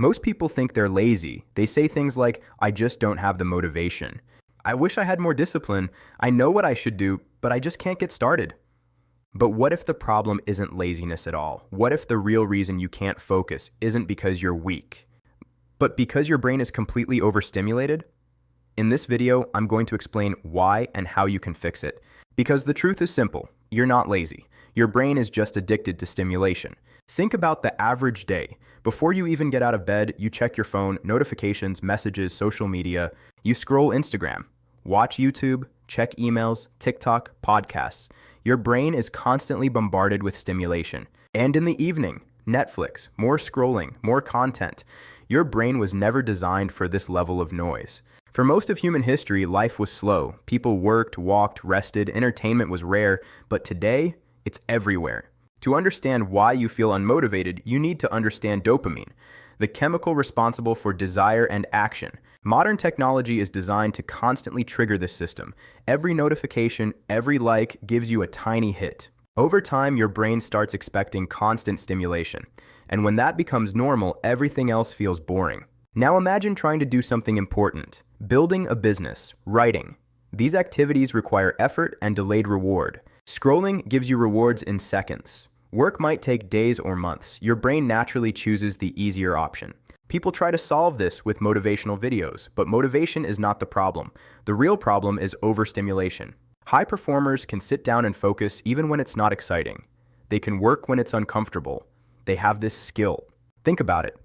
Most people think they're lazy. They say things like, I just don't have the motivation. I wish I had more discipline. I know what I should do, but I just can't get started. But what if the problem isn't laziness at all? What if the real reason you can't focus isn't because you're weak, but because your brain is completely overstimulated? In this video, I'm going to explain why and how you can fix it. Because the truth is simple. You're not lazy. Your brain is just addicted to stimulation. Think about the average day. Before you even get out of bed, you check your phone, notifications, messages, social media. You scroll Instagram, watch YouTube, check emails, TikTok, podcasts. Your brain is constantly bombarded with stimulation. And in the evening, Netflix, more scrolling, more content. Your brain was never designed for this level of noise. For most of human history, life was slow. People worked, walked, rested, entertainment was rare, but today, it's everywhere. To understand why you feel unmotivated, you need to understand dopamine, the chemical responsible for desire and action. Modern technology is designed to constantly trigger this system. Every notification, every like gives you a tiny hit. Over time, your brain starts expecting constant stimulation. And when that becomes normal, everything else feels boring. Now imagine trying to do something important. Building a business, writing. These activities require effort and delayed reward. Scrolling gives you rewards in seconds. Work might take days or months. Your brain naturally chooses the easier option. People try to solve this with motivational videos, but motivation is not the problem. The real problem is overstimulation. High performers can sit down and focus even when it's not exciting. They can work when it's uncomfortable. They have this skill. Think about it.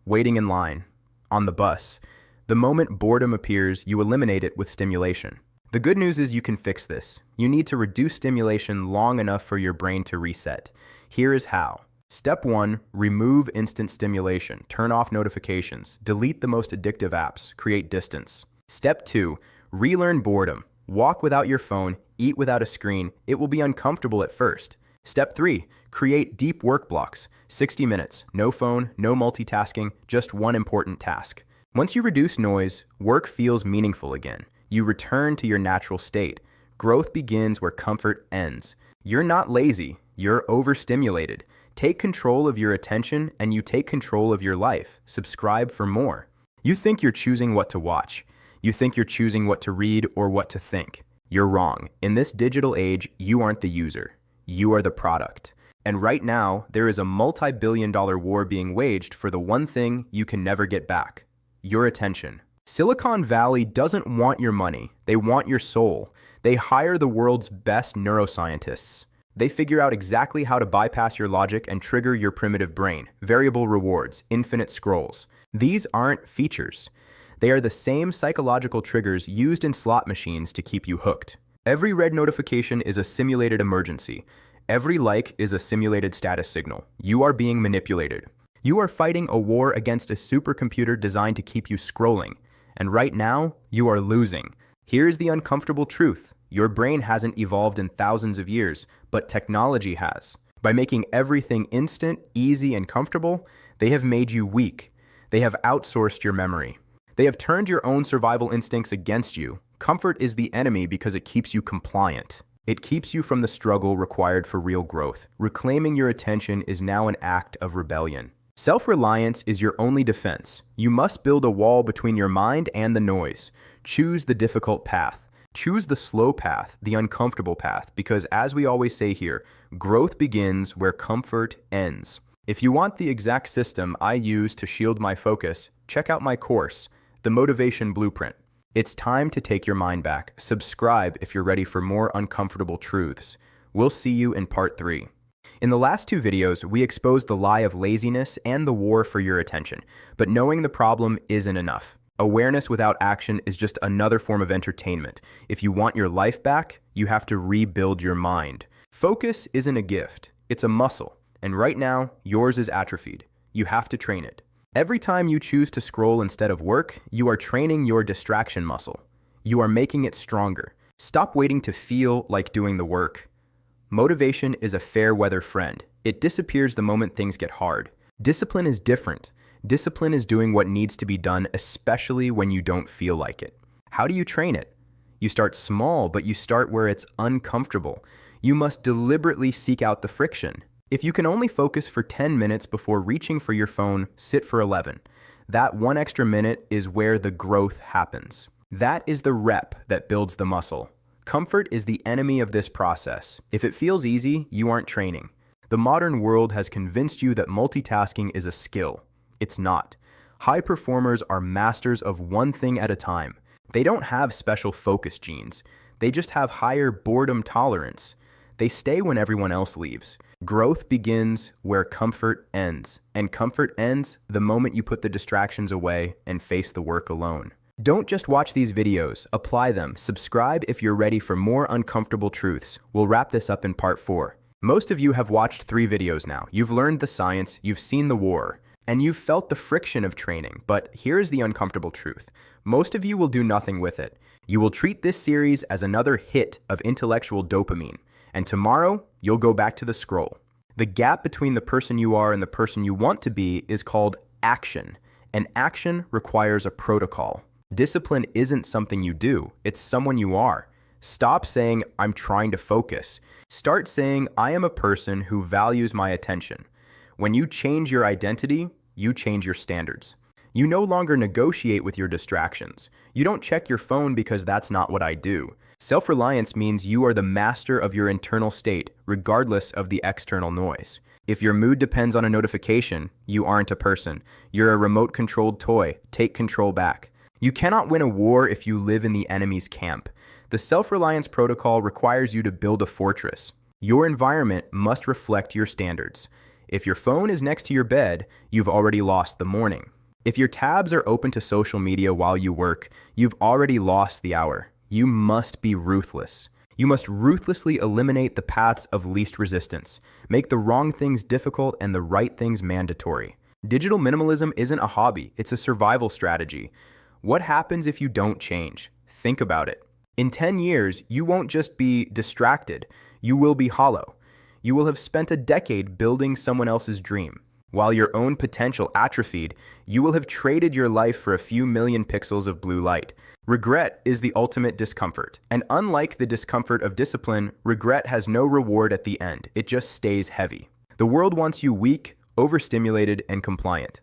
Waiting in line, on the bus. The moment boredom appears, you eliminate it with stimulation. The good news is you can fix this. You need to reduce stimulation long enough for your brain to reset. Here is how. Step 1, remove instant stimulation. Turn off notifications. Delete the most addictive apps. Create distance. Step 2, relearn boredom. Walk without your phone. Eat without a screen. It will be uncomfortable at first. Step 3, create deep work blocks. 60 minutes. No phone, no multitasking, just one important task. Once you reduce noise, work feels meaningful again. You return to your natural state. Growth begins where comfort ends. You're not lazy. You're overstimulated. Take control of your attention and you take control of your life. Subscribe for more. You think you're choosing what to watch. You think you're choosing what to read or what to think. You're wrong. In this digital age, you aren't the user. You are the product. And right now, there is a multi-billion-dollar war being waged for the one thing you can never get back. Your attention. Silicon Valley doesn't want your money. They want your soul. They hire the world's best neuroscientists. They figure out exactly how to bypass your logic and trigger your primitive brain. Variable rewards, infinite scrolls. These aren't features. They are the same psychological triggers used in slot machines to keep you hooked. Every red notification is a simulated emergency. Every like is a simulated status signal. You are being manipulated. You are fighting a war against a supercomputer designed to keep you scrolling. And right now, you are losing. Here's the uncomfortable truth. Your brain hasn't evolved in thousands of years, but technology has. By making everything instant, easy, and comfortable, they have made you weak. They have outsourced your memory. They have turned your own survival instincts against you. Comfort is the enemy because it keeps you compliant. It keeps you from the struggle required for real growth. Reclaiming your attention is now an act of rebellion. Self-reliance is your only defense. You must build a wall between your mind and the noise. Choose the difficult path. Choose the slow path, the uncomfortable path, because as we always say here, growth begins where comfort ends. If you want the exact system I use to shield my focus, check out my course, The Motivation Blueprint. It's time to take your mind back. Subscribe if you're ready for more uncomfortable truths. We'll see you in part 3. In the last 2 videos, we exposed the lie of laziness and the war for your attention, but knowing the problem isn't enough. Awareness without action is just another form of entertainment. If you want your life back, you have to rebuild your mind. Focus isn't a gift, it's a muscle, and right now, yours is atrophied. You have to train it. Every time you choose to scroll instead of work, you are training your distraction muscle. You are making it stronger. Stop waiting to feel like doing the work. Motivation is a fair weather friend. It disappears the moment things get hard. Discipline is different. Discipline is doing what needs to be done, especially when you don't feel like it. How do you train it? You start small, but you start where it's uncomfortable. You must deliberately seek out the friction. If you can only focus for 10 minutes before reaching for your phone, sit for 11. That one extra minute is where the growth happens. That is the rep that builds the muscle. Comfort is the enemy of this process. If it feels easy, you aren't training. The modern world has convinced you that multitasking is a skill. It's not. High performers are masters of one thing at a time. They don't have special focus genes. They just have higher boredom tolerance. They stay when everyone else leaves. Growth begins where comfort ends, and comfort ends the moment you put the distractions away and face the work alone. Don't just watch these videos, apply them. Subscribe if you're ready for more uncomfortable truths. We'll wrap this up in part 4. Most of you have watched 3 videos now. You've learned the science, you've seen the war, and you've felt the friction of training. But here's the uncomfortable truth. Most of you will do nothing with it. You will treat this series as another hit of intellectual dopamine, and tomorrow you'll go back to the scroll. The gap between the person you are and the person you want to be is called action, and action requires a protocol. Discipline isn't something you do, it's someone you are. Stop saying, I'm trying to focus. Start saying, I am a person who values my attention. When you change your identity, you change your standards. You no longer negotiate with your distractions. You don't check your phone because that's not what I do. Self-reliance means you are the master of your internal state, regardless of the external noise. If your mood depends on a notification, you aren't a person. You're a remote-controlled toy. Take control back. You cannot win a war if you live in the enemy's camp. The self-reliance protocol requires you to build a fortress. Your environment must reflect your standards. If your phone is next to your bed, you've already lost the morning. If your tabs are open to social media while you work, you've already lost the hour. You must be ruthless. You must ruthlessly eliminate the paths of least resistance. Make the wrong things difficult and the right things mandatory. Digital minimalism isn't a hobby, it's a survival strategy. What happens if you don't change? Think about it. In 10 years, you won't just be distracted, you will be hollow. You will have spent a decade building someone else's dream. While your own potential atrophied, you will have traded your life for a few million pixels of blue light. Regret is the ultimate discomfort. And unlike the discomfort of discipline, regret has no reward at the end. It just stays heavy. The world wants you weak, overstimulated, and compliant.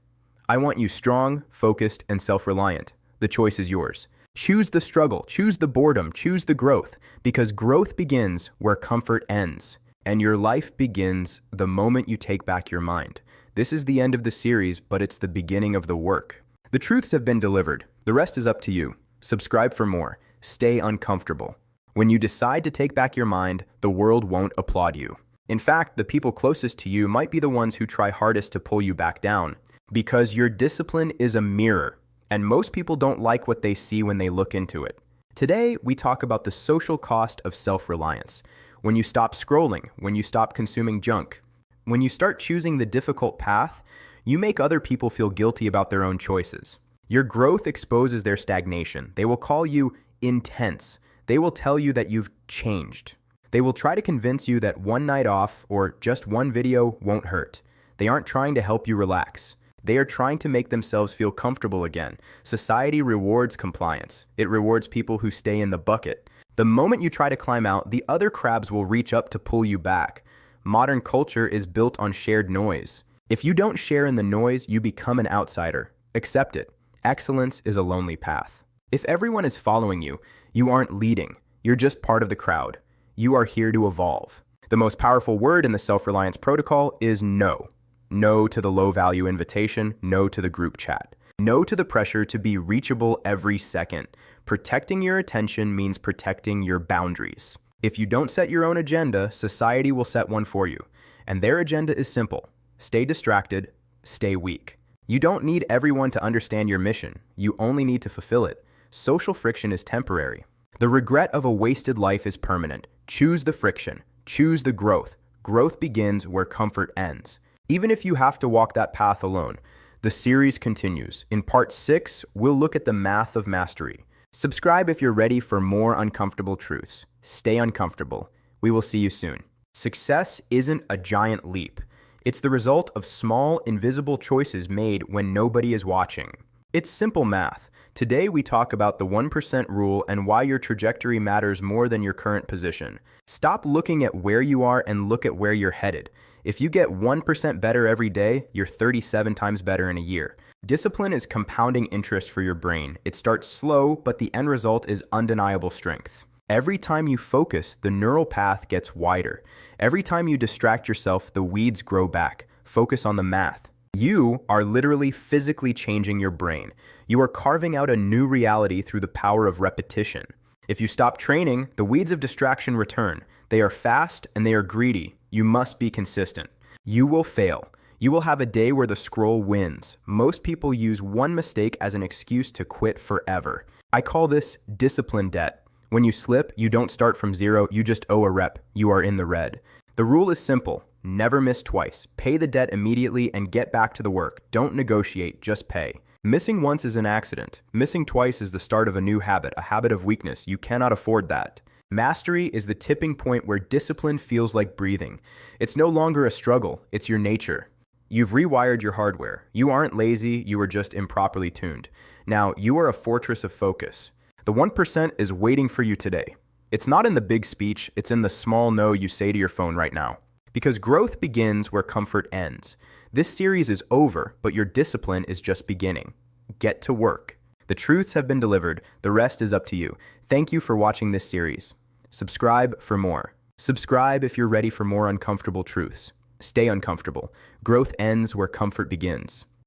I want you strong, focused, and self-reliant. The choice is yours. Choose the struggle, choose the boredom, choose the growth, because growth begins where comfort ends, and your life begins the moment you take back your mind. This is the end of the series, but it's the beginning of the work. The truths have been delivered. The rest is up to you. Subscribe for more. Stay uncomfortable. When you decide to take back your mind, the world won't applaud you. In fact, the people closest to you might be the ones who try hardest to pull you back down, because your discipline is a mirror. And most people don't like what they see when they look into it. Today, we talk about the social cost of self-reliance. When you stop scrolling, when you stop consuming junk, when you start choosing the difficult path, you make other people feel guilty about their own choices. Your growth exposes their stagnation. They will call you intense. They will tell you that you've changed. They will try to convince you that one night off or just one video won't hurt. They aren't trying to help you relax. They are trying to make themselves feel comfortable again. Society rewards compliance. It rewards people who stay in the bucket. The moment you try to climb out, the other crabs will reach up to pull you back. Modern culture is built on shared noise. If you don't share in the noise, you become an outsider. Accept it. Excellence is a lonely path. If everyone is following you, you aren't leading. You're just part of the crowd. You are here to evolve. The most powerful word in the self-reliance protocol is no. No to the low-value invitation, no to the group chat. No to the pressure to be reachable every second. Protecting your attention means protecting your boundaries. If you don't set your own agenda, society will set one for you. And their agenda is simple. Stay distracted, stay weak. You don't need everyone to understand your mission. You only need to fulfill it. Social friction is temporary. The regret of a wasted life is permanent. Choose the friction. Choose the growth. Growth begins where comfort ends. Even if you have to walk that path alone, the series continues. In part 6, we'll look at the math of mastery. Subscribe if you're ready for more uncomfortable truths. Stay uncomfortable. We will see you soon. Success isn't a giant leap. It's the result of small, invisible choices made when nobody is watching. It's simple math. Today we talk about the 1% rule and why your trajectory matters more than your current position. Stop looking at where you are and look at where you're headed. If you get 1% better every day, you're 37 times better in a year. Discipline is compounding interest for your brain. It starts slow, but the end result is undeniable strength. Every time you focus, the neural path gets wider. Every time you distract yourself, the weeds grow back. Focus on the math. You are literally physically changing your brain. You are carving out a new reality through the power of repetition. If you stop training, the weeds of distraction return. They are fast and they are greedy. You must be consistent. You will fail. You will have a day where the scroll wins. Most people use one mistake as an excuse to quit forever. I call this discipline debt. When you slip, you don't start from zero, you just owe a rep. You are in the red. The rule is simple. Never miss twice. Pay the debt immediately and get back to the work. Don't negotiate, just pay. Missing once is an accident. Missing twice is the start of a new habit, a habit of weakness. You cannot afford that. Mastery is the tipping point where discipline feels like breathing. It's no longer a struggle, it's your nature. You've rewired your hardware. You aren't lazy, you are just improperly tuned. Now, you are a fortress of focus. The 1% is waiting for you today. It's not in the big speech, it's in the small no you say to your phone right now. Because growth begins where comfort ends. This series is over, but your discipline is just beginning. Get to work. The truths have been delivered. The rest is up to you. Thank you for watching this series. Subscribe for more. Subscribe if you're ready for more uncomfortable truths. Stay uncomfortable. Growth ends where comfort begins.